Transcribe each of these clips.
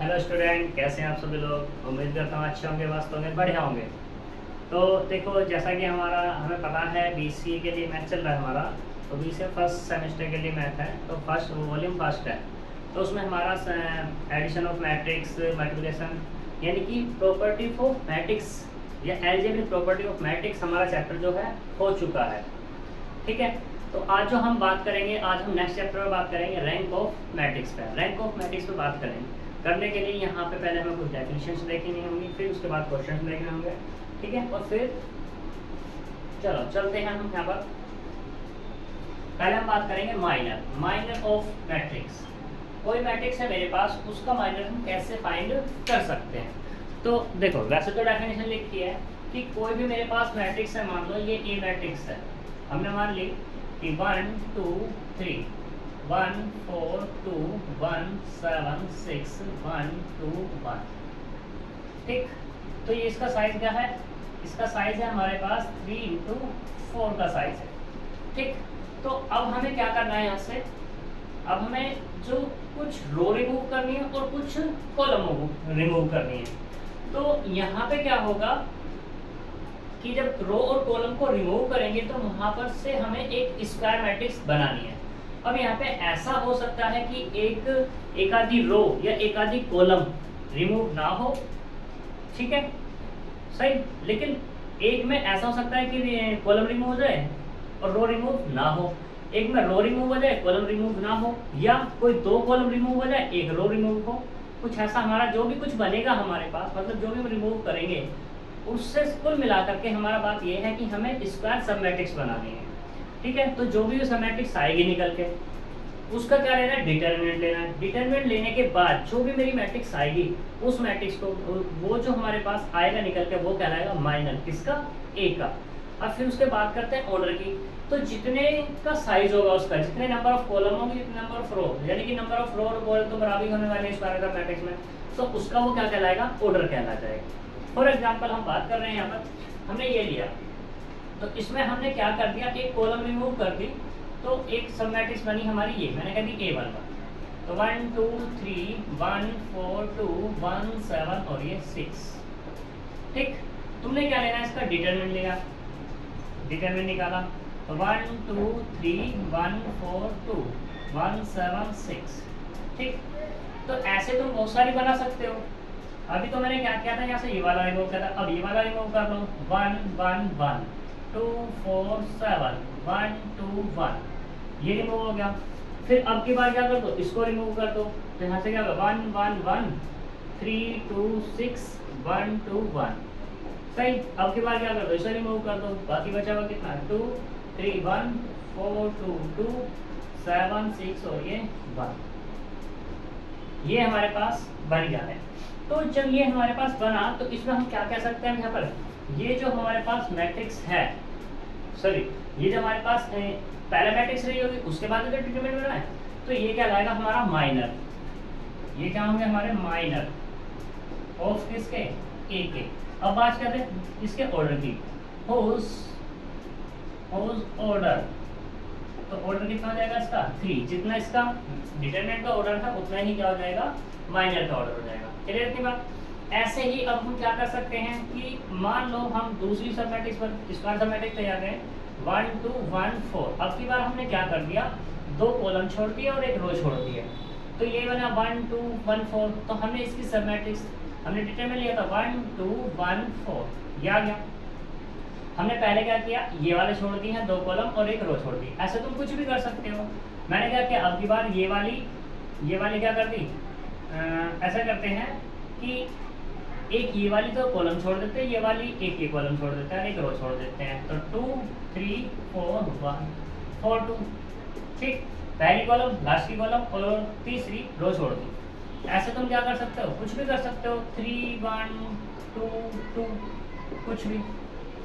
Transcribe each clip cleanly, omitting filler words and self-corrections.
Hello student, कैसे हैं आप सभी लोग। उम्मीद करता हूँ अच्छे होंगे, मस्त होंगे, बढ़िया होंगे। तो देखो, जैसा कि हमें पता है बीसीए के लिए मैथ चल रहा है हमारा। तो बीसीए फर्स्ट सेमेस्टर के लिए मैथ है, तो फर्स्ट वॉल्यूम फर्स्ट है। तो उसमें हमारा एडिशन ऑफ मैट्रिक्स, मल्टीप्लिकेशन, यानी कि प्रॉपर्टी ऑफ मैट्रिक्स या अलजेब्रिक प्रॉपर्टी ऑफ मैट्रिक्स हमारा चैप्टर जो है हो चुका है। ठीक है, तो आज जो हम बात करेंगे, आज हम नेक्स्ट चैप्टर में बात करेंगे रैंक ऑफ मैट्रिक्स पे। रैंक ऑफ मैट्रिक्स पे बात करेंगे। करने के लिए यहाँ पे पहले हमें कुछ डेफिनेशंस देखनी होंगी, फिर उसके बाद क्वेश्चन देखने होंगे। ठीक है, और फिर चलो चलते हैं हम यहाँ पर। पहले हम बात करेंगे माइनर ऑफ मैट्रिक्स। कोई मैट्रिक्स है मेरे पास, उसका माइनर हम कैसे फाइंड कर सकते हैं। तो देखो, वैसे तो डेफिनेशन लिखी है कि कोई भी मेरे पास मैट्रिक्स है, मान लो ये ए मैट्रिक्स है। हमने मान ली कि 1 2 3 1 4 2 1 7 6 1 2 1। ठीक, तो ये इसका साइज क्या है? इसका साइज है हमारे पास 3 × 4 का साइज है। ठीक, तो अब हमें क्या करना है यहाँ से? अब हमें जो कुछ रो रिमूव करनी है और कुछ कॉलम रिमूव करनी है। तो यहाँ पे क्या होगा कि जब रो और कॉलम को रिमूव करेंगे तो वहां पर से हमें एक स्क्वायर मैट्रिक्स बनानी है। अब यहाँ पे ऐसा हो सकता है कि एक आधी रो या एक आधी कॉलम रिमूव ना हो, ठीक है, सही। लेकिन एक में ऐसा हो सकता है कि कॉलम रिमूव हो जाए और रो रिमूव ना हो। एक में रो रिमूव हो जाए, कॉलम रिमूव ना हो, या कोई दो कॉलम रिमूव हो जाए, एक रो रिमूव हो। कुछ ऐसा हमारा जो भी कुछ बनेगा हमारे पास, मतलब जो भी हम रिमूव करेंगे उससे कुल मिलाकर के हमारा बात यह है कि हमें स्क्वायर सब मैट्रिक्स बनानी है। ठीक है, तो जो भी सब मैट्रिक्स आएगी निकल के, उसका क्या लेना है? डिटरमिनेंट लेना है। डिटरमिनेंट लेने के बाद जो भी मेरी मैट्रिक्स आएगी, उस मैट्रिक्स को, वो जो हमारे पास आएगा निकल के, वो कहलाएगा माइनर। किसका? ए का। अब फिर उसके बाद करते हैं ऑर्डर की। तो जितने का साइज होगा उसका, जितने नंबर ऑफ कॉलम होंगे, जितने नंबर ऑफ रो, यानी कि नंबर ऑफ रो और कॉलम तो बराबर होने वाले स्क्वायर का मैट्रिक्स में, तो उसका वो क्या कहलाएगा? ऑर्डर कहला जाएगा। फॉर एग्जाम्पल हम बात कर रहे हैं, यहाँ पर हमने ये लिया, तो इसमें हमने क्या कर दिया? एक कॉलम रिमूव कर दी, तो एक सब मैट्रिक्स बनी हमारी ये, मैंने कह दी A1। तो 1 2 3 1 4 2 1 7 और ये 6। ठीक, तुमने क्या लेना है? इसका डिटरमिनेंट लिया, डिटरमिनेंट निकाला, तो 1 2 3 1 4 2 1 7 6। ठीक, तो ऐसे तुम बहुत सारी बना सकते हो। अभी तो मैंने क्या किया था, यहाँ से ये वाला रिमूव किया था, अब ये वाला रिमूव कर लो। 1 1 1 2 4 7 1 2 1, ये रिमूव हो गया। फिर अब की बार क्या कर दो? इसको रिमूव कर दो, तो यहाँ से क्या होगा? 1 1 1 3 2 6 1 2 1, सही। अब की बार क्या कर दो? इसे रिमूव कर दो, बाकी बचा हुआ कितना? 2 3 1 4 2 2 7 6 और ये 1। ये हमारे पास बन गया है। तो जब ये हमारे पास बना, तो इसमें हम क्या कह सकते हैं? यहाँ पर ये जो हमारे पास मैट्रिक्स है, सॉरी, ये जो हमारे पास पहला मैट्रिक्स रही होगी, उसके बाद अगर डिटरमिनेंट बना है, तो ये क्या लाएगा? हमारा माइनर। ये क्या होंगे? हमारे माइनर ऑफ किसके? ए के। अब बात करते हैं इसके ऑर्डर की। होज ऑर्डर, तो ऑर्डर कितना हो जाएगा इसका? 3। जितना इसका डिटरमिनेंट का ऑर्डर था, उतना ही क्या हो जाएगा? माइनर का ऑर्डर हो जाएगा। क्लियर इतनी बात? ऐसे ही अब हम क्या कर सकते हैं कि मान लो हम दूसरी सब मैट्रिक्स पर स्क्वायर सब मैट्रिक्स तैयार करें, 1 2 1 4। अब की बार हमने क्या कर दिया? दो कॉलम छोड़ दिया और एक रो छोड़ दिया, तो ये बना 1 2 1 4। तो हमने इसकी सब मैट्रिक्स हमने डिटरमिनेंट लिया था 1 2 1 4, ये आ गया। हमने पहले क्या किया? ये वाले छोड़ दिए हैं, दो कॉलम और एक रो छोड़ दी। ऐसे तुम कुछ भी कर सकते हो। मैंने क्या किया? अब की बार ये वाली क्या कर दी? ऐसा करते हैं कि एक ये वाली तो कॉलम छोड़ देते हैं, ये वाली एक ये कॉलम छोड़ देते हैं, एक रो छोड़ देते हैं। तो 2 3 4 1 4 2। ठीक, पहली कॉलम, लास्ट की कॉलम और तीसरी रो छोड़ दी। ऐसे तुम क्या कर सकते हो? कुछ भी कर सकते हो। 3 1 2 2, कुछ भी।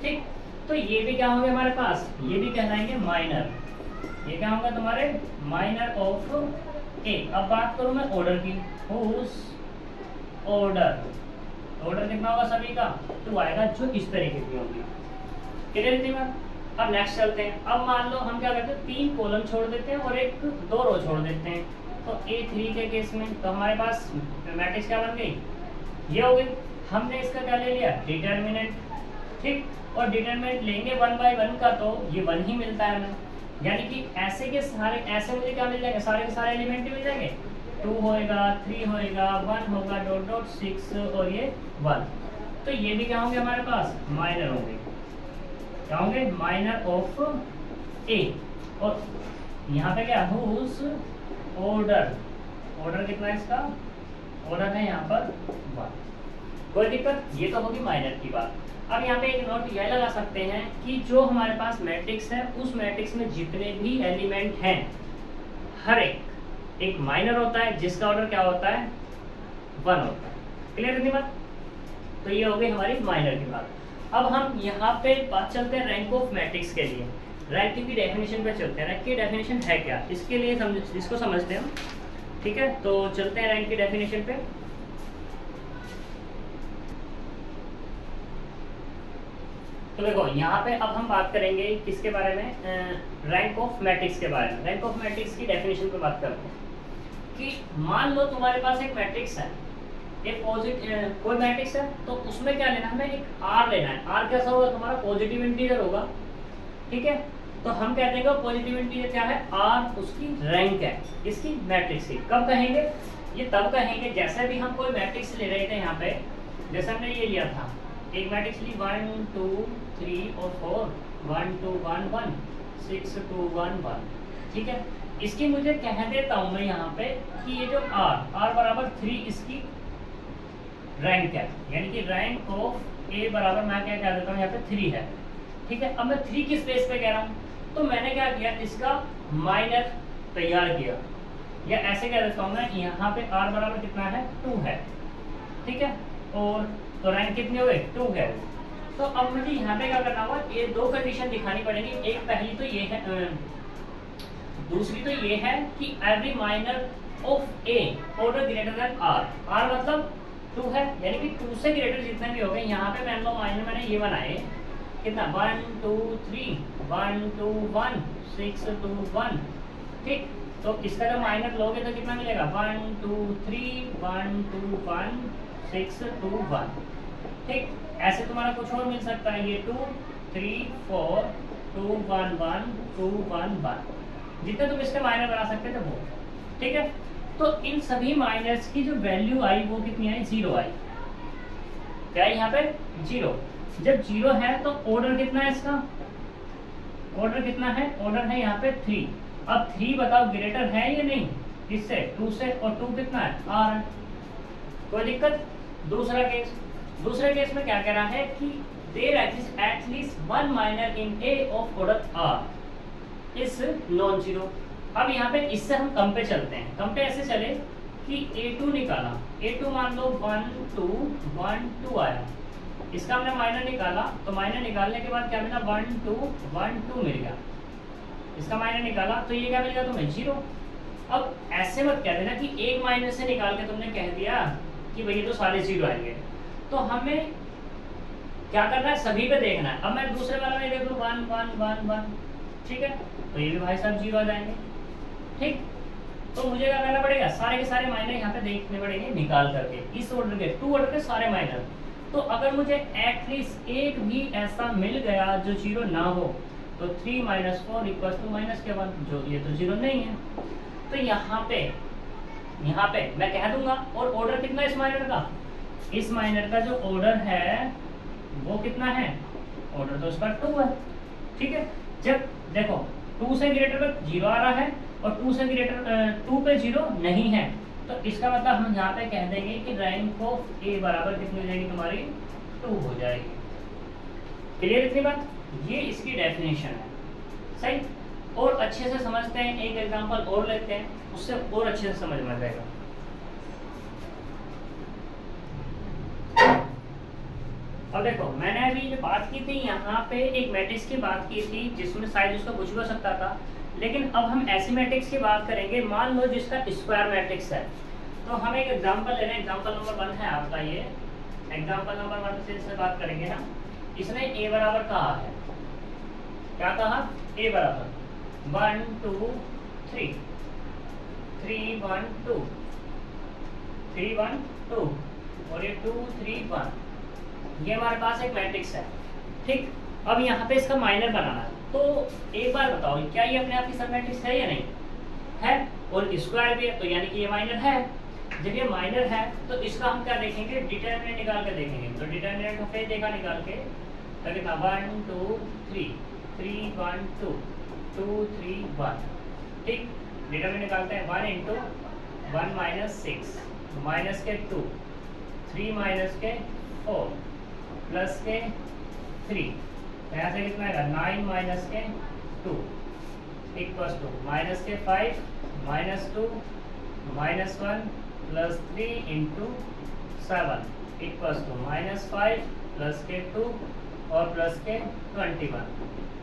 ठीक, तो ये भी क्या होंगे हमारे पास? ये भी कहलाएंगे माइनर। ये क्या होगा तुम्हारे? माइनर ऑफ ए। अब बात करूं मैं ऑर्डर की। ऑर्डर कितना होगा सभी का? 2 आएगा, जो इस तरीके की होगी। क्लियर थी बात? अब नेक्स्ट चलते हैं। अब मान लो हम क्या करते हैं? 3 कॉलम छोड़ देते हैं और एक 2 रो छोड़ देते हैं। तो A3 के केस में तो हमारे पास मैट्रिक्स क्या बन गई, ये हो गई। हमने इसका क्या ले लिया, डिटर्मिनेंट, ठीक। और डिटर्मिनेंट लेंगे 1 बाई 1 का तो ये 1 ही मिलता है हमें, यानी कि ऐसे के सारे, ऐसे मुझे क्या मिल जाएंगे, सारे के सारे एलिमेंट मिल जाएंगे। 2 होएगा, 3 होएगा, 1 होगा, डॉट डॉट 6 और ये 1। तो ये भी क्या होंगे हमारे पास, माइनर होंगे। क्या होंगे, माइनर ऑफ ए। और यहाँ पे क्या, हुज ऑर्डर, ऑर्डर कितना है इसका, ऑर्डर है यहाँ पर 1। कोई दिक्कत, ये तो होगी माइनर की बात। अब यहाँ पे एक नोट यह लगा सकते हैं कि जो हमारे पास मैट्रिक्स है उस मैट्रिक्स में जितने भी एलिमेंट हैं हर एक माइनर होता है जिसका ऑर्डर क्या होता है, 1 होता है। क्लियर इतनी बात। तो ये हो गई हमारी माइनर की बात। अब हम यहाँ पे बात चलते हैं रैंक ऑफ मैट्रिक्स के लिए। रैंक की डेफिनेशन पे चलते हैं। रैंक की डेफिनेशन है क्या, इसके लिए इसको समझते हैं, ठीक है। तो चलते हैं रैंक की डेफिनेशन पे। तो देखो यहाँ पे अब हम बात करेंगे किसके बारे में, रैंक ऑफ मैट्रिक्स के बारे में। रैंक ऑफ मैट्रिक्स की डेफिनेशन पे बात करते हैं कि मान लो तुम्हारे पास एक मैट्रिक्स है, एक कोई मैट्रिक्स है, तो उसमें क्या लेना, हमें एक आर लेना है। आर कैसा होगा, तुम्हारा पॉजिटिव इंटीजर होगा, ठीक है। तो हम कह देंगे पॉजिटिव इंटीजर क्या है, आर उसकी रैंक है इसकी मैट्रिक्स की। कब कहेंगे, ये तब कहेंगे जैसे भी हम कोई मैट्रिक्स ले रहे थे। यहाँ पे जैसे हमने ये लिया था, एक मैट्रिक्स ली 1 2 3 और 4, 1 2 1 1 6 2 1 1, ठीक है। इसकी मुझे कह देता हूं मैं यहाँ पे कि ये जो r बराबर 3 इसकी रैंक है, यानी कि रैंक ऑफ ए बराबर मैं क्या कह देता हूँ यहाँ पे 3 है, ठीक है। अब मैं 3 किस बेस पे कह रहा हूँ, तो मैंने क्या किया, इसका माइनर तैयार किया, या ऐसे कह देता हूँ मैं यहाँ पे r बराबर कितना है, 2 है, ठीक है। और तो रैंक कितनी हो गई, 2 है। तो अब मुझे यहाँ पे क्या करना होगा, ये दो कंडीशन दिखानी पड़ेगी। एक पहली तो ये है, दूसरी तो ये है कि every minor of a order greater than R. R मतलब 2 है, यानी कि 2 से ग्रेटर जितने भी हो गए। यहाँ पे मान लो माइनर मैंने ये बनाए कितना, 1 2 3 1 2 1 6 2 1, ठीक। तो इसका जब माइनर लोगे तो कितना मिलेगा, 1 2 3 1 2 1 6 2 1, ठीक। ऐसे तुम्हारा कुछ और मिल सकता है, ये 2 3 4 2 1 1 2 1 1, जितने तुम इसके माइनर बना सकते थे वो, ठीक है। तो इन सभी माइनर्स की जो वैल्यू आई वो कितनी आई, 0 आई। क्या है यहाँ पे, 0। जब 0 है तो ऑर्डर कितना है इसका, ऑर्डर कितना है, ऑर्डर है यहाँ पे 3। अब 3 बताओ ग्रेटर है या नहीं, किससे, 2 से, और 2 कितना है, r। कोई दिक्कत। दूसरे केस में क्या कह रहा है कि there exist at least 1 minor in A of order r is non zero. अब यहाँ पे इससे हम कम पे चलते हैं। कम पे ऐसे चले कि a2 निकाला, a2 मान लो 1 2 1 2 आया, इसका हमने माइनर निकाला, तो माइनर निकालने के बाद क्या मिला, 1 2 1 2 मिल गया। इसका माइनर निकाला तो ये क्या मिल गया तुम्हें, 0। अब ऐसे मत कह देना कि एक माइनर से निकाल के तुमने कह दिया कि भैया तो सारे 0 आएंगे। तो हमें क्या करना है, सभी पे देखना है। अब मैं दूसरे वाला में देख लूँ 1 1 1 1, ठीक है, तो ये भी भाई साहब 0 आ जाएंगे, ठीक। तो मुझे क्या करना पड़ेगा, सारे के सारे माइनर यहाँ पे देखने पड़ेंगे निकाल करके, इस ऑर्डर के 2 ऑर्डर के सारे माइनर। तो अगर मुझे एटलीस्ट एक भी ऐसा मिल गया जो 0 ना हो, तो 3 - 4 = -1, जो ये तो 0 नहीं है। तो यहाँ पे मैं कह दूंगा, और ऑर्डर कितना है इस माइनर का, इस माइनर का जो ऑर्डर है वो कितना है, ऑर्डर तो इसका 2 है, ठीक है। जब देखो 2 से ग्रेटर पे 0 आ रहा है और 2 से ग्रेटर 2 पे 0 नहीं है, तो इसका मतलब हम यहाँ पे कह देंगे कि रैंक ऑफ ए बराबर कितनी हो जाएगी तुम्हारी, 2 हो जाएगी। क्लियर इतनी बात, ये इसकी डेफिनेशन है, सही। और अच्छे से समझते हैं, एक एग्जांपल और लेते हैं, उससे और अच्छे से समझ में आ जाएगा। अब देखो मैंने अभी जो बात की थी, यहाँ पे एक मैट्रिक्स की बात की थी जिसमें शायद उसका कुछ भी हो सकता था, लेकिन अब हम ऐसी मैट्रिक्स की बात करेंगे, मान लो जिसका स्क्वायर मैट्रिक्स है। तो हम एक एग्जांपल ले रहे हैं, एग्जांपल नंबर 1 है आपका, ये एग्जांपल नंबर 1 से इससे बात करेंगे ना। इसने a बराबर कहा है, क्या कहा, a बराबर 1 2 3, 3 1 2, 3 1 2 और ये 2 3 1, ये हमारे पास एक मैट्रिक्स है। ठीक, अब यहाँ पे इसका माइनर बनाना है। तो एक बार बताओ, क्या ये अपने आप की सब मैट्रिक्स है या नहीं है? और स्क्वायर भी है, तो यानी कि ये माइनर है। जब ये माइनर है तो इसका हम क्या देखेंगे, डिटरमिनेंट निकाल के देखेंगे। तो डिटरमिनेंट ऑफ ए देखा निकाल के, तो कितना 1 2 3, 3 1 2, 2 3 1। ठीक, डिटरमिनेंट निकालते हैं 1 इंटू 1 माइनस 6 माइनस के 2, 3 माइनस के 4 प्लस के 3, यहाँ से कितना आएगा 9 माइनस के 2 इक्वल्स टू माइनस के 5 minus 2 minus 1 plus 3 into 7 equals to minus 5 plus के 2 और प्लस के 21।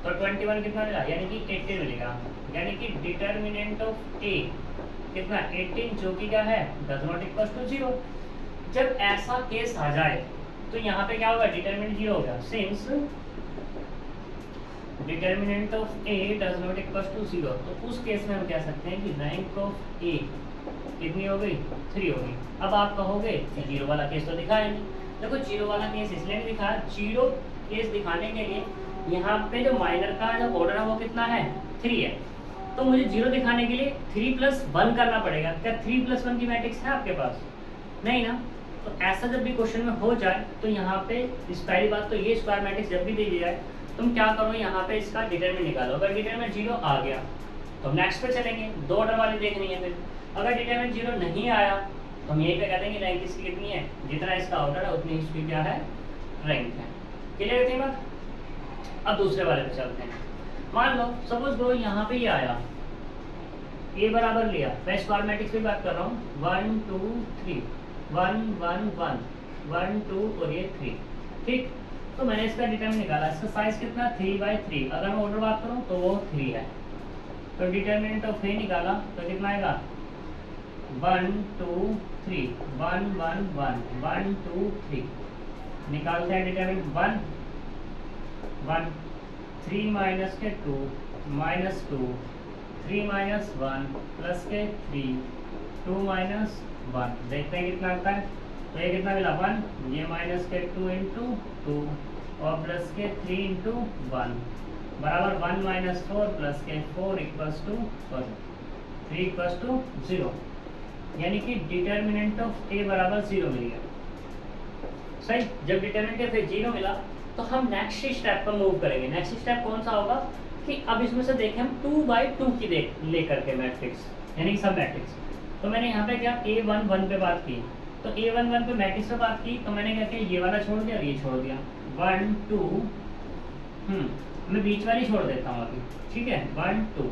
तो 21 कितना मिला, यानी कि 18 मिलेगा। यानी कि डिटरमिनेंट ऑफ ए कितना 18, जो कि क्या है डज नॉट इक्वल टू 0। जब ऐसा केस आ जाए तो यहाँ पे क्या होगा, डिटरमिनेंट 0 होगा। Since determinant of A does not equal to 0, तो उस केस में हम कह सकते हैं कि रैंक ऑफ ए कितनी हो गई, 3 हो गई। अब आप कहोगे जीरो वाला केस तो दिखाया नहीं। देखो जीरो वाला केस इसलिए नहीं दिखाया, जीरो केस दिखाने के लिए यहाँ पे जो माइनर का जो ऑर्डर है वो कितना है, 3 है। तो मुझे जीरो दिखाने के लिए 3 + 1 करना पड़ेगा। क्या 3 + 1 की मैट्रिक्स है आपके पास? नहीं ना। तो ऐसा जब भी क्वेश्चन में हो जाए तो यहाँ पे इस पहली बात तो ये स्क्वायर मैट्रिक्स जब भी दी जाए, तुम क्या करो, यहाँ पे इसका डिटरमिनेंट निकालो। अगर डिटरमिनेंट 0 आ गया तो हम नेक्स्ट पे चलेंगे, 2 ऑर्डर वाली देखनी है। फिर अगर डिटरमिनेंट 0 नहीं आया तो हम यहीं पे कह देंगे रैंक इसकी कितनी है, जितना इसका ऑर्डर है उतनी इसकी क्या है, रैंक है। क्लियर है बात? अब दूसरे वाले पे चलते हैं। मान लो सपोज ब्रो यहाँ पे ये आया, ए बराबर लिया, मैं स्क्वायर मैट्रिक्स की बात कर रहा हूँ, 1 2 3 1 1 1 1 2 और ये 3। ठीक, तो मैंने इसका डिटरमिनेंट निकाला, इसका साइज कितना 3/3। अगर मैं ऑर्डर बात करूँ तो वो 3 है। तो डिटरमिनेंट ऑफ ए निकाला तो कितना आएगा 1 2 3 1 1 1 1 2 3। निकालते हैं डिटरमिनेंट 1 3 माइनस के 2 माइनस 2 3 माइनस 1 प्लस के 3 2 माइनस 1। देखते हैं कितना आता है। तो ये कितना मिला 1, ये माइनस के 2 इंटू 2 और प्लस के 3 इंटू 1 बराबर 1 माइनस 4 प्लस के 4 इक्वल्स टू 3 इक्वल्स टू 0। यानी कि डिटरमिनेंट ऑफ ए बराबर 0 मिल गया। सही, जब डिटरमिनेंट फिर 0 मिला तो हम नेक्स्ट स्टेप पर मूव करेंगे। नेक्स्ट स्टेप कौन सा होगा कि अब इसमें से देखें हम 2/2 की लेकर के मैट्रिक्स, यानी सब मैट्रिक्स। तो मैंने यहाँ पे क्या A1 1 पे बात की, तो A1 1 पे मैट्रिक्स पे बात की, तो मैंने क्या किया, ये वाला छोड़ दिया और ये छोड़ दिया 1 2। मैं बीच वाली छोड़ देता हूँ अभी। ठीक है, 1 2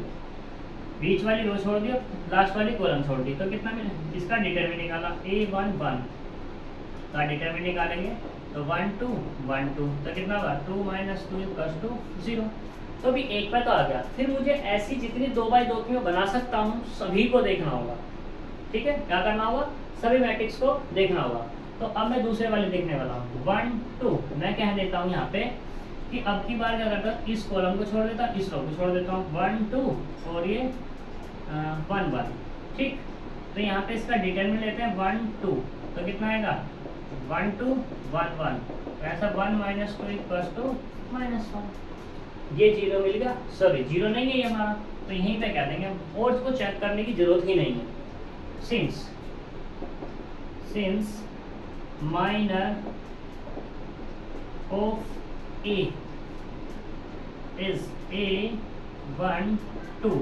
बीच वाली रो छोड़ दिया, लास्ट वाली कॉलम छोड़ दी। तो कितना मिला, इसका डिटरमिनेंट निकाला A1 1 का डिटरमिनेंट निकालेंगे तो 1 2 1 2, तो कितना होगा 2 माइनस 2 इक्वल्स टू 0। तो अभी एक पे तो आ गया, फिर मुझे ऐसी जितनी 2/2 की मैं बना सकता हूँ सभी को देखना होगा। ठीक है, क्या करना होगा, सभी मैट्रिक्स को देखना होगा। तो अब मैं दूसरे वाले देखने वाला हूँ 1 2। मैं कह देता हूँ यहाँ पे कि अब की बार क्या करता हूँ, इस कॉलम को छोड़ देता हूँ, इस रो को छोड़ देता हूँ 1 2 और ये 1 1। ठीक, तो यहाँ पे इसका डिटरमिनेंट लेते हैं 1 2, तो कितना आएगा 1 2 1 1। तो ऐसा 1 माइनस 2 इक्वल्स टू -1। ये 0 मिल गया, सॉरी 0 नहीं है ये हमारा, तो यहीं पे कह देंगे और इसको चेक करने की जरूरत ही नहीं है। Since minor of A is A1 2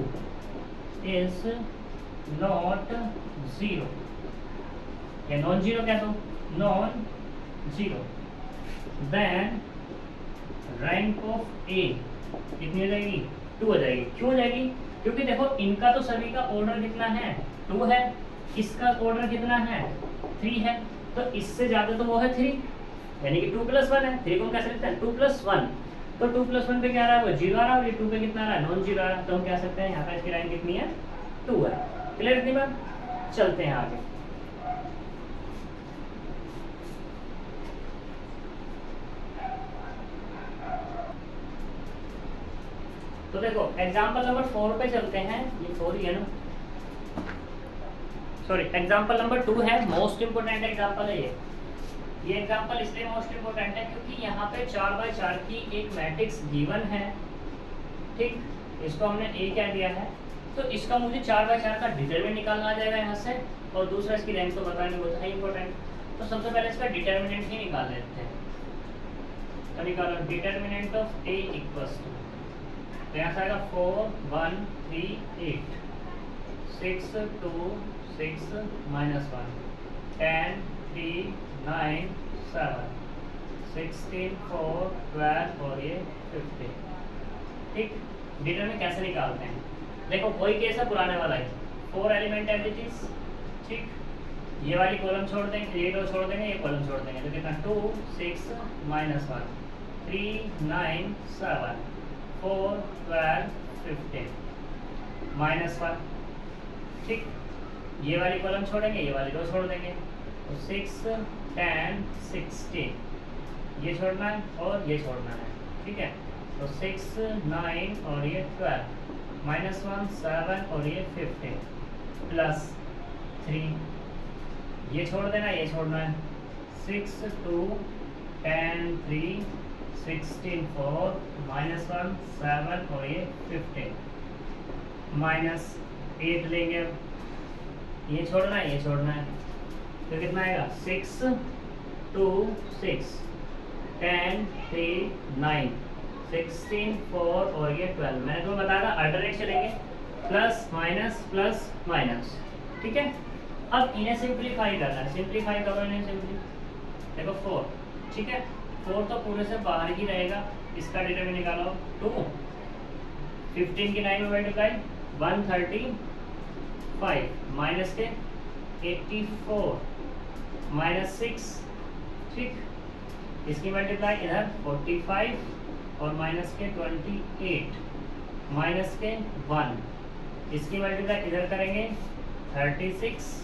is not 0, या नॉन जीरो कह दो, non zero, then rank of A कितनी हो जाएगी, 2 हो जाएगी। क्यों हो जाएगी, क्योंकि देखो इनका तो सभी का ऑर्डर कितना है 2 है, इसका ऑर्डर कितना है 3 है, तो इससे ज्यादा तो वो है 3, यानी कि 2 + 1 है। 3 को हम कैसे लिखते हैं 2 + 1, तो 2 + 1 पे क्या आ रहा है, वो 0 आ रहा है, और ये 2 पे कितना आ रहा है, नॉन जीरो आ रहा है। तो हम कह सकते हैं यहाँ पे इसकी रैंक कितनी है 2 है। क्लियर इतनी बात, चलते हैं आगे। तो देखो एग्जाम्पल नंबर 4 पे चलते हैं, ये 4 ही है ना। सॉरी एग्जाम्पल नंबर 2 है, मोस्ट इम्पोर्टेंट एग्जाम्पल है ये एग्जाम्पल इसलिए मोस्ट इम्पोर्टेंट है क्योंकि यहाँ पे 4x4 की एक मैट्रिक्स गिवन है, ठीक, इसको हमने ए कह दिया है, तो इसका मुझे 4x4 का डिटरमिनेंट निकालना आ जाएगा यहाँ से, और दूसरा इसकी रैंक तो बतानी होता है इंपॉर्टेंट। तो सबसे पहले इसका डिटरमिनेंट ही निकाल लेते हैं। तो निकालो determinant of A equals to, तो यहाँ से आएगा 4 1 3 8 6 2 6 -1 10 3 9 7 16 4 12 और ये 15, ठीक। डिटरमिनेंट कैसे निकालते हैं, देखो वही केस है पुराने वाला ही, 4 एलिमेंट है दिस इज, ठीक, ये वाली कॉलम छोड़ देंगे, ये रो छोड़ देंगे, ये कॉलम छोड़ देंगे, तो कितना 2 6 -1 3 9 7 4 12 15 -1, ठीक, ये वाली कॉलम छोड़ेंगे, ये वाली रो छोड़ देंगे, तो 6 10 16 ये छोड़ना है और ये छोड़ना है, ठीक है, तो 6 9 और ये 12 -1 7 और ये 15 +3 ये छोड़ देना, ये छोड़ना है, 6 2 10 3 16 4 -1 7 और ये 15 -8 लेंगे, ये छोड़ना है, ये छोड़ना है, तो कितना आएगा 6 2 6 10 3 9 16 4 और ये 12, मैंने तुम्हें बताया था अल्टरनेट चलेंगे, प्लस माइनस, ठीक है। अब इन्हें सिंप्लीफाई करना है, सिंप्लीफाई करो इन्हें सिंपली, देखो 4, ठीक है, 4 तो पूरे से बाहर ही रहेगा, इसका डिटरमिनेंट निकालो 2 15 की 9 में मल्टीप्लाई 135 माइनस के 84 -6, ठीक, इसकी मल्टीप्लाई इधर 45 और माइनस के 28 माइनस के 1, इसकी मल्टीप्लाई इधर करेंगे 36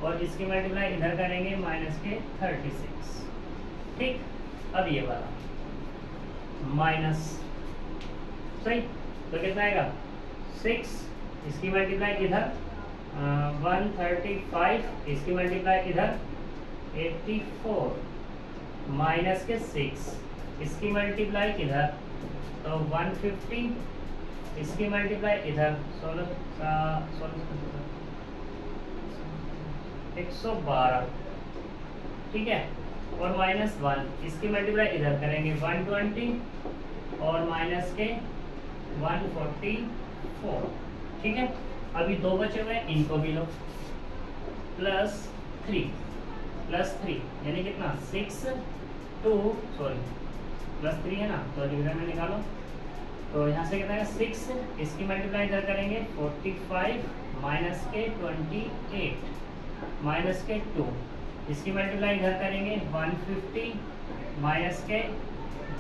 और इसकी मल्टीप्लाई इधर करेंगे माइनस के 36, ठीक। अब ये वाला माइनस, सही, तो कितना आएगा 6, इसकी मल्टीप्लाई इधर 135, इसकी मल्टीप्लाई इधर 84 माइनस के 6, इसकी मल्टीप्लाई इधर तो 150, इसकी मल्टीप्लाई इधर 112, ठीक है, और -1, इसकी मल्टीप्लाई इधर करेंगे 120 और माइनस के 144, ठीक है। अभी 2 बचे हुए हैं, इनको भी लो, +3 यानी कितना 6 2 सॉरी +3 है ना, तो डिवीजन में निकालो, तो यहाँ से कितना है 6, इसकी मल्टीप्लाई इधर करेंगे 45 माइनस के 28 माइनस के 2, इसकी मल्टीप्लाई इधर करेंगे 150 माइनस के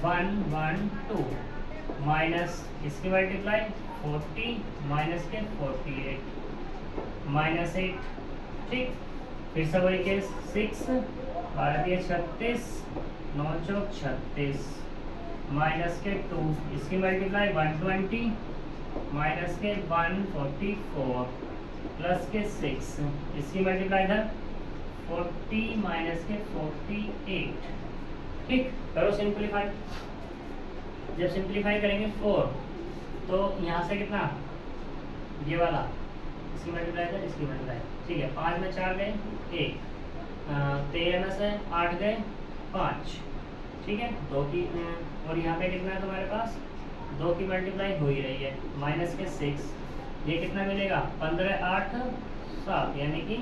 112 माइनस इसकी मल्टीप्लाई 40 माइनस के 48 -8, ठीक। फिर से वही केस 6 12 36 9 चौक 36 माइनस के 2, इसकी मल्टीप्लाई 120 माइनस के 144 प्लस के 6, इसकी मल्टीप्लाई इधर 40 माइनस के 48, ठीक। करो सिंप्लीफाई, जब सिंप्लीफाई करेंगे 4 तो यहाँ से कितना ये वाला, इसकी मल्टीप्लाई इधर, इसकी मल्टीप्लाई, ठीक है, 5 में 4 गए 1, 13 में से 8 गए 5, ठीक है, 2 की, और यहाँ पे कितना है तुम्हारे पास 2 की मल्टीप्लाई हो ही रही है, माइनस के 6, ये कितना मिलेगा 15 8 7 यानी कि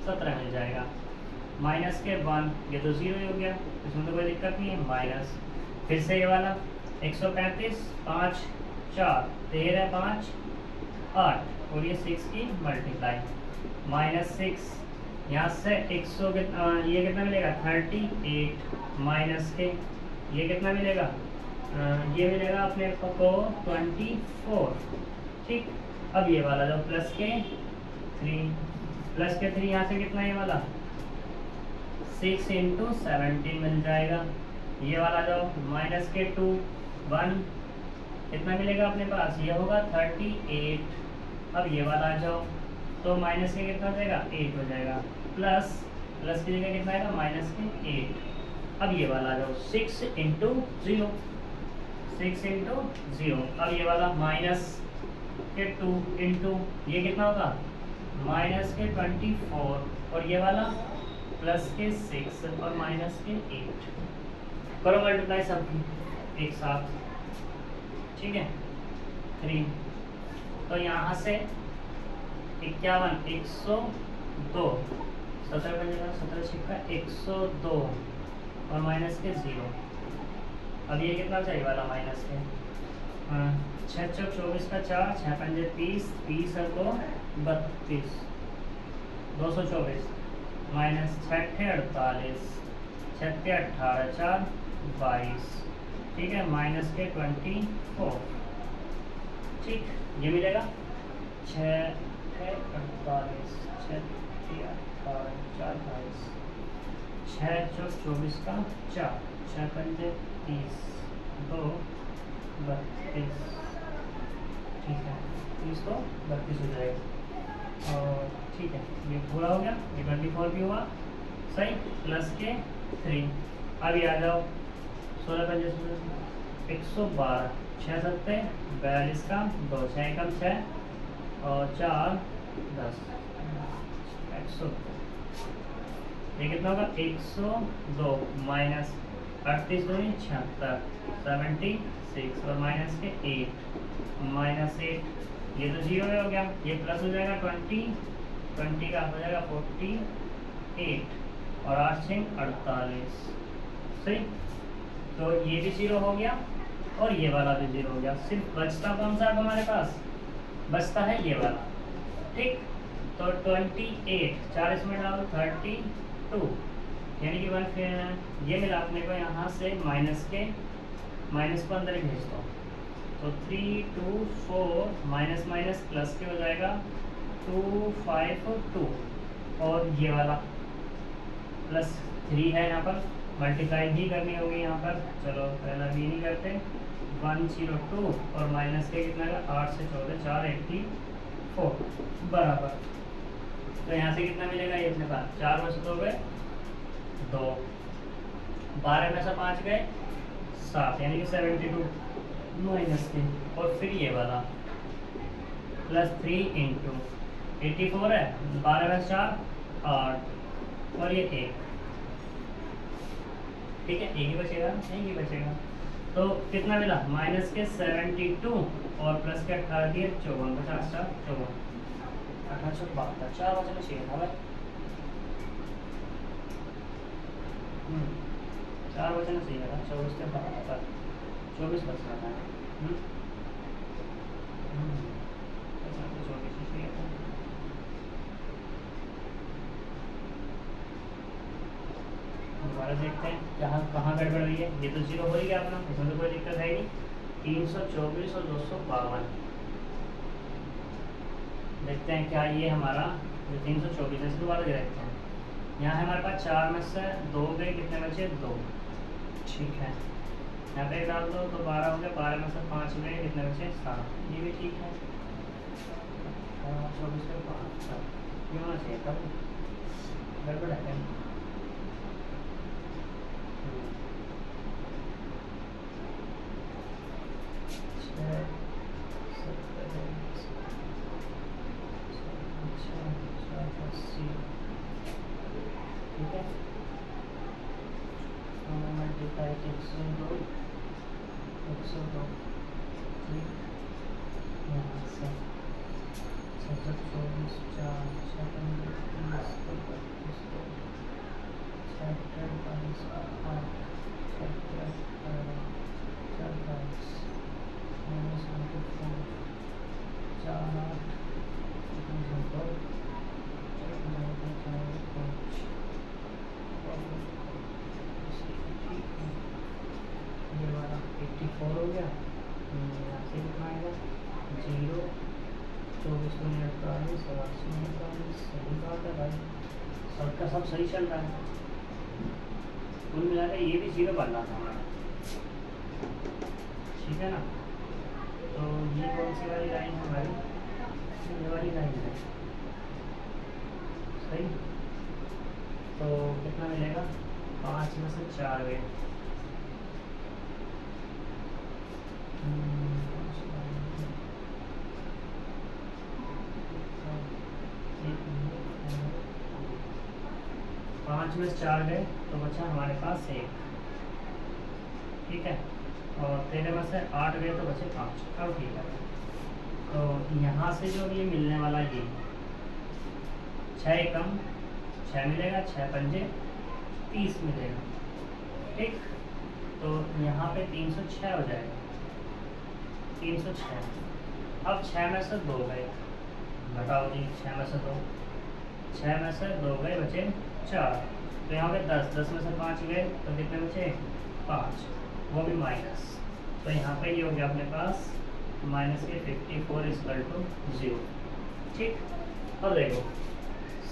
17 मिल जाएगा, माइनस के 1, ये तो 0 ही हो गया, इसमें तो कोई दिक्कत नहीं है, माइनस, फिर से ये वाला 135 5 4 13 5 8 और ये 6 की मल्टीप्लाई -6, यहाँ से 100 ये कितना मिलेगा 38 माइनस के ये कितना मिलेगा ये मिलेगा अपने को 24, ठीक। अब ये वाला जो प्लस के 3 यहाँ से कितना ये वाला 6 × 17 मिल जाएगा, ये वाला जो माइनस के 2 1 कितना मिलेगा अपने पास, ये होगा 38। अब ये वाला आ जाओ, तो तो माइनस के कितना हो जाएगा 8 हो जाएगा, प्लस प्लस की जगह कितना आएगा माइनस के 8। अब ये वाला आ जाओ 6 इंटू 0, 6 इंटू 0। अब ये वाला माइनस के 2 इंटू ये कितना होगा माइनस के 24, और ये वाला प्लस के 6 और माइनस के 8। करो मल्टीप्लाई सबकी एक साथ, ठीक है 3। तो यहाँ से 51 102, 17 बजेगा 17 छिक्का 102 और माइनस के 0। अब ये कितना चाहिए वाला माइनस के 6 चौक 24 का 4, 6 पंजे 30, 30 है तो 32, 224 माइनस 6 48, 6 18 4 22, ठीक है माइनस के 24, ठीक ये मिलेगा 6 48 6 18 4 22, 6 चौक 24 का 4, 6 पंजे 30, 2 32, ठीक है 30 को 32 हो जाएगा। और ठीक है ये पूरा हो गया, ये 24 भी हुआ सही, प्लस के 3। अब ये आ जाओ 16 पंजे 112, 6 सत्ते 42 का 2, 6 एकम 6 और 4 10, 100। ये कितना होगा 102 माइनस 38 दूनी 76, 76 और माइनस के 8, माइनस 8 ये तो 0 हो गया, ये प्लस हो जाएगा 20, 20 का हो जाएगा 48 और 8 6 48, सही। तो ये भी 0 हो गया और ये वाला भी 0 हो गया। सिर्फ बचता कौन सा है हमारे पास, बचता है ये वाला, ठीक। तो 28 4 इसमें डालो 32, यानी कि 1 फिर ये मिला अपने को यहाँ से माइनस को अंदर ही भेज दो, तो 3 2 4 माइनस माइनस प्लस के हो जाएगा 2 5 2, और ये वाला प्लस 3 है यहाँ पर, मल्टीप्लाई ही करनी होगी यहाँ पर। चलो पहला भी नहीं करते, 102 और माइनस के कितना का 8 से 14 4 84 बराबर। तो यहाँ से कितना मिलेगा ये अपने पास 4 में से 2 गए 2, 12 में से 5 गए 7, यानी कि 72 माइनस के, और फिर ये वाला प्लस 3 इंटू 84 है, 12 में 4 8 और ये 1, ठीक है 1 ही बचेगा, 1 ही बचेगा। तो कितना मिला माइनस के 72 और प्लस के 18 दिए 54, 50 4 54 18 72, 4 बचना चाहिए था भाई, 4 बचना चाहिए था, 24 के 72 24 बच रहा था। दोबारा देखते हैं कहाँ गड़बड़ हुई है। ये तो 0 हो ही गया अपना, इसमें तो कोई दिक्कत है नहीं। 324 और 252 देखते हैं क्या ये हमारा जो 324 है, इसको दोबारा देखते हैं। यहाँ है हमारे पास 4 में से 2 गए, कितने बचे 2, ठीक है यहाँ पे डाल दो तो 12 हो गया, 12 में से 5 गए, कितने बचे 7, ये भी ठीक है। 24 पे 5 ये होना चाहिए था, गड़बड़ है क्या? ठीक है मल्टीप्लाई 102 ठीक, यहाँ से 24 4 7 30 32 42 8 84 हो गया। यहाँ से कितना आएगा 0 24 मिनट 48 और 80 मिनट 48, सही बात है भाई, सबका सब सही चल रहा है। कुल मिला के ये भी 0 बनना था हमारा, ठीक है ना। तो ये कौन सी वाली लाइन है हमारी, ये वाली लाइन है। सही। तो कितना मिलेगा, 5 में से 4 गए, पाँच में से 4 गए तो बचा हमारे पास 1, ठीक है। और 13 में से 8 गए तो बचे 5। अब ठीक है, तो यहाँ से जो ये मिलने वाला ये 6 एकम 6 मिलेगा, 6 पंजे 30 मिलेगा, ठीक। तो यहाँ पे 306 हो जाएगा, 306। अब 6 में से 2 गए, घटाओ जी, 6 में से 2, 6 में से 2 गए बचे 4, तो यहाँ पे 10, 10 में से 5 गए तो कितने बचे 5, वो भी माइनस। तो यहाँ पे ये हो गया अपने पास माइनस के 54 इक्वल टू 0, ठीक। अब देखो,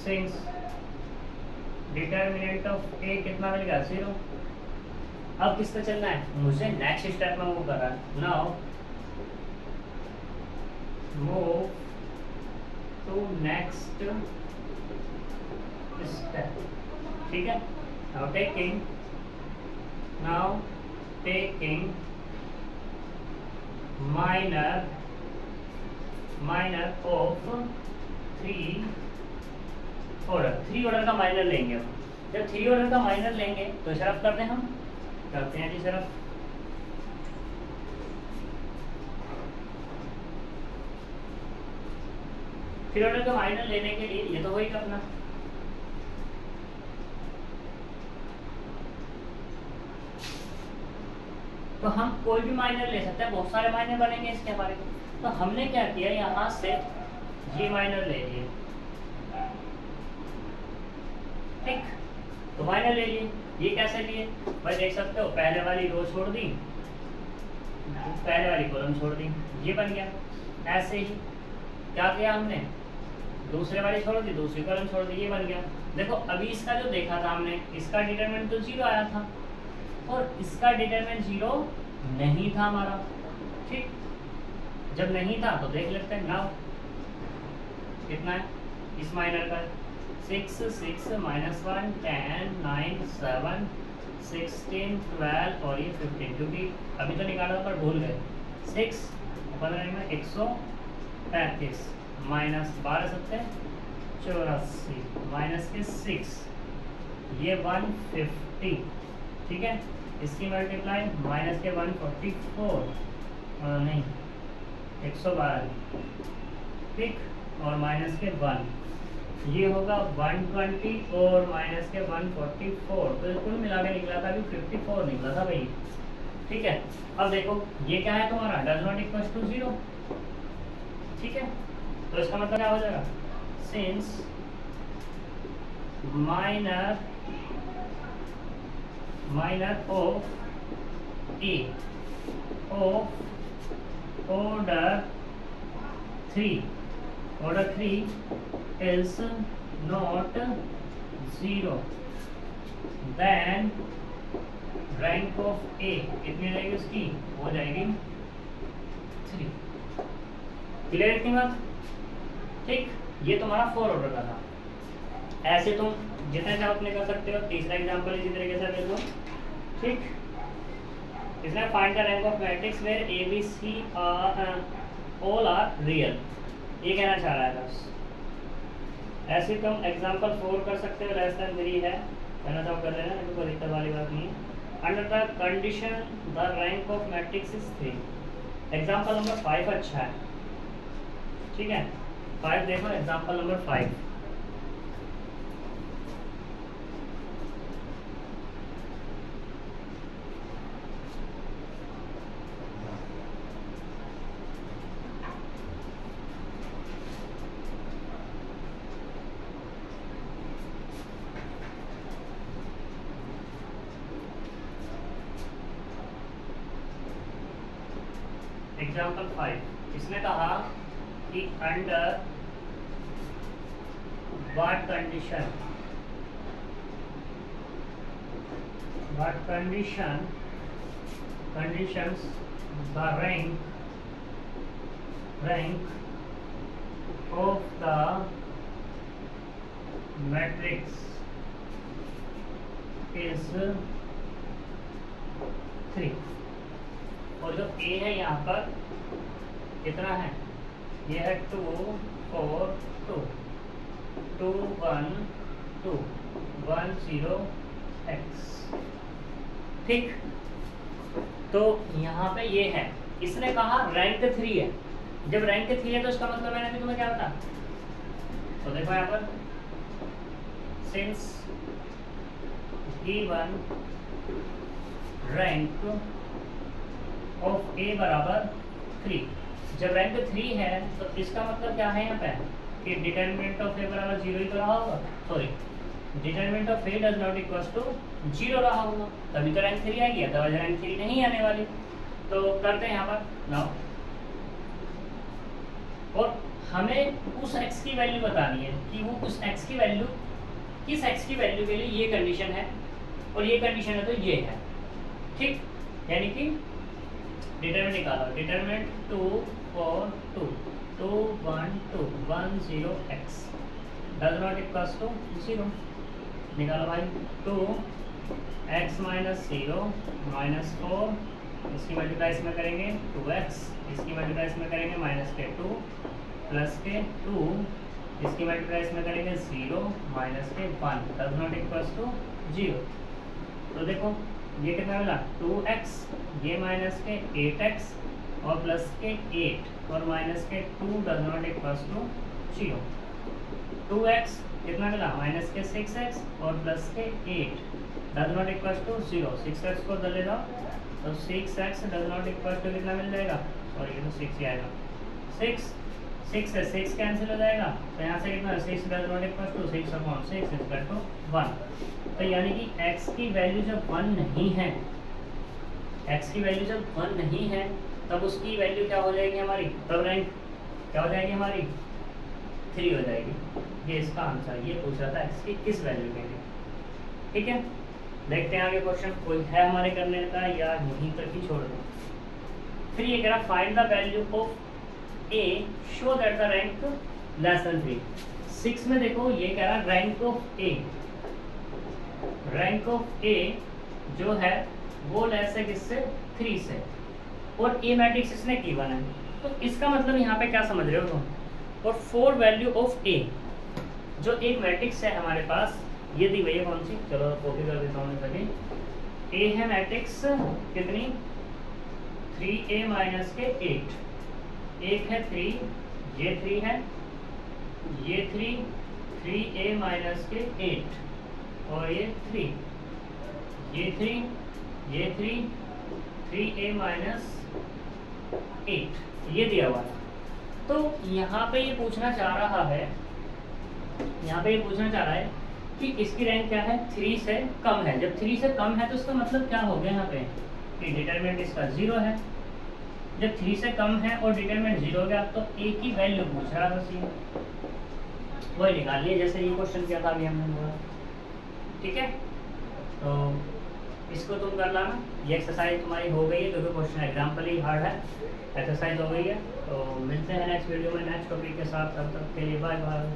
सिंस डिटर्मिनेंट ऑफ ए कितना मिलेगा 0। अब किस पे चलना है, मुझे नेक्स्ट स्टेप में मूव कर रहा है। Now move to next step, ठीक है। Now taking minor of 3 order का माइनर लेंगे हम। जब 3 ऑर्डर का माइनर लेंगे तो शरफ करते हैं, हम करते हैं जी शरफ। थ्री ऑर्डर का माइनर लेने के लिए ये तो वही करना, तो हम कोई भी माइनर ले सकते हैं, बहुत सारे माइनर बनेंगे इसके हमारे। तो हमने क्या किया, यहाँ से ये माइनर ले लिए, ठीक। तो माइनर ले लिए, ये कैसे लिए भाई देख सकते हो, पहले वाली रो छोड़ दी, पहले वाली कॉलम छोड़ दी, ये बन गया। ऐसे ही क्या किया हमने, दूसरे वाली छोड़ दी, दूसरी कॉलम छोड़ दी, ये बन गया। देखो अभी इसका जो देखा था हमने, इसका डिटरमिनेंट तो 0 आया था और इसका डिटरमिनेंट 0 नहीं था हमारा, ठीक। जब नहीं था तो देख लेते हैं। नाउ कितना है इस माइनर का, 6 6 -1 10 9 7 16 12 और ये 15, क्योंकि अभी तो निकाला पर भूल गए। 6 15 में 135 माइनस 12 7 84 माइनस के 6, ये 150, ठीक है। इसकी मल्टीप्लाई माइनस के 144 नहीं 112, ठीक, और माइनस के 1, ये होगा 120 और माइनस के 144, तो कुल मिला के निकला था, अभी 54 निकला था भाई, ठीक है। अब देखो ये क्या है तुम्हारा, डज नॉट इक्वल टू 0, ठीक है। तो इसका मतलब क्या हो जाएगा, since minor of A of order 3 is not 0, then rank of A कितनी रहेगी उसकी, हो जाएगी 3। क्लियर इतनी बात, ठीक। ये तुम्हारा 4 ऑर्डर का था। ऐसे तुम जितने चाहो उतने कर सकते हो। तीसरा एग्जांपल इसी तरीके से ले लो, ठीक। इसमें find the rank of matrix where A B C all are real, ये कहना चाह रहा है बस। ऐसे तुम एग्जांपल 4 कर सकते हो, लेस देन 3 है, कहना चाहो कर लेना, कोई दिक्कत वाली बात नहीं है। Under the condition the rank of matrix is 3। Example number 5 अच्छा है, ठीक है। 5 देखो, एग्जांपल नंबर 5, एग्जाम्पल 5 इसने कहा कि under what conditions the rank of the matrix is 3 और जो ए है यहाँ पर कितना है, ये है 2 4 2 2 1 2 1 0 x। ठीक, तो यहाँ पे ये है, इसने कहा रैंक 3 है। जब रैंक 3 है तो इसका मतलब मैंने भी तुम्हें क्या बता, तो देखो यहाँ पर सिंस गिवन रैंक ऑफ ए बराबर 3, जब रैंक 3 है तो इसका मतलब क्या है यहाँ पे कि डिटरमिनेंट ऑफ ए बराबर 0 ही तो रहा होगा, sorry determinant of A does not equals to 0 रहा होगा, तभी तो रैंक 3 आएगी, अदरवाइज रैंक 3 नहीं आने वाली। तो करते हैं यहाँ पर नाउ, और हमें उस x की वैल्यू बतानी है कि वो उस x की वैल्यू, किस x की वैल्यू के लिए ये कंडीशन है और ये कंडीशन है तो ये है। ठीक, यानी कि डिटरमिनेंट निकालो, determinant 2 4 2 2 1 2 1 0 x does not equals to 0, निकालो भाई 2 x माइनस 0 माइनस 4, इसकी मल्टीप्लाई इसमें करेंगे 2x, इसकी मल्टीप्लाई इसमें करेंगे माइनस के 2 प्लस के 2, इसकी मल्टीप्लाई इसमें करेंगे 0 माइनस के 1 डज नॉट इक्वल्स टू 0। तो देखो ये कितना मिला 2x, ये माइनस के 8x और प्लस के 8 और माइनस के 2 does not equals to 0। 2x कितना मिला माइनस के 6x और प्लस के 8 does not equals to 0। 6x को ले लो तो 6x does not equals to कितना मिल जाएगा, सॉरी ये तो 6 ही आएगा, 6 से 6 कैंसिल हो जाएगा, तो यहाँ से कितना 6 does not equals to 6 upon 6 equal to 1। तो यानी कि x की वैल्यू जब 1 नहीं है, x की वैल्यू जब 1 नहीं है तब उसकी वैल्यू क्या हो जाएगी हमारी, तब रैंक क्या हो जाएगी हमारी 3 हो जाएगी। ये इसका आंसर, ये पूछ रहा था x की किस वैल्यू के लिए। ठीक है, देखते हैं आगे क्वेश्चन कोई है हमारे करने का या यहीं तक ही छोड़ दो। फिर ये कह रहा find the value of A show that the rank less than 3। 6 में देखो ये कह रहा rank of A, rank of A जो है वो लेस है किससे 3 से, और ए मैट्रिक्स इसने गिवन है, तो इसका मतलब यहाँ पे क्या समझ रहे हो तुम। और फॉर वैल्यू ऑफ ए, जो एक मैट्रिक्स है हमारे पास, ये दी गई है कौन सी, चलो कॉपी कर देता हूँ सभी। ए है मैट्रिक्स कितनी 3a माइनस के 8, एक है 3, ये 3 है, ये 3 3a माइनस के 8 और ये 3, ये 3 ये 3 3a माइनस 8, ये दिया हुआ है। तो यहाँ पे ये पूछना चाह रहा है, यहाँ पे ये पूछना चाह रहा है कि इसकी रैंक क्या है 3 से कम है। जब 3 से कम है तो इसका मतलब क्या हो गया यहाँ पे कि डिटरमिनेंट इसका 0 है। जब 3 से कम है और डिटरमिनेंट 0 हो गया तो a की वैल्यू पूछ रहा है, बस वही निकाल लिया जैसे ये क्वेश्चन किया था अभी हमने बोला। ठीक है, तो इसको तुम कर लाना, ये एक्सरसाइज तुम्हारी हो गई है क्योंकि क्वेश्चन एग्जाम्पल ही हार्ड है, एक्सरसाइज हो गई है। तो मिलते हैं नेक्स्ट वीडियो में नेक्स्ट टॉपिक के साथ, तब तक के लिए बाय बाय।